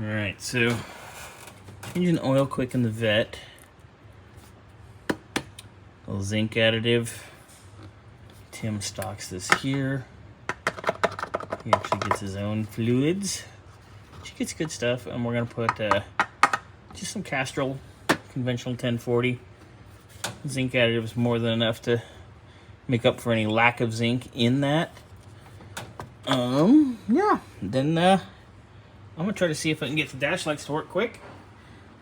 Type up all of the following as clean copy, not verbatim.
Alright, so engine oil quick in the vet. Little zinc additive. Tim stocks this here. He actually gets his own fluids. She gets good stuff, and we're gonna put just some Castrol conventional 1040. Zinc additive is more than enough to make up for any lack of zinc in that. Yeah. Then I'm gonna try to see if I can get the dash lights to work quick.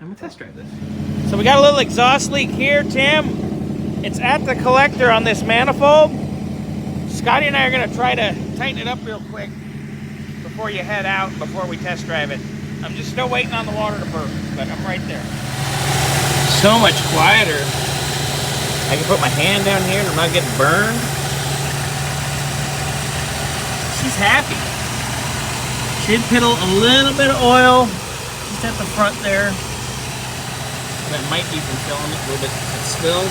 I'm gonna test drive this. So we got a little exhaust leak here, Tim. It's at the collector on this manifold. Scotty and I are gonna try to tighten it up real quick before you head out, before we test drive it. I'm just still waiting on the water to burp, but I'm right there. So much quieter. I can put my hand down here and I'm not getting burned. She's happy. She did piddle a little bit of oil just at the front there. That might be from filling it a little bit spilled.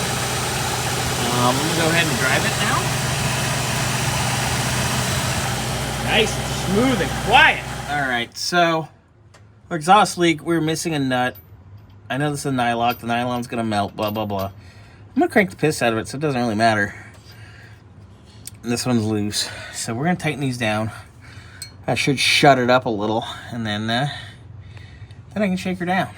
I'm gonna go ahead and drive it now. Nice, smooth, and quiet. All right, so our exhaust leak, we're missing a nut. I know this is a nylock. The nylon's gonna melt, blah, blah, blah. I'm gonna crank the piss out of it, so it doesn't really matter. And this one's loose. So we're gonna tighten these down. I should shut it up a little, and then I can shake her down.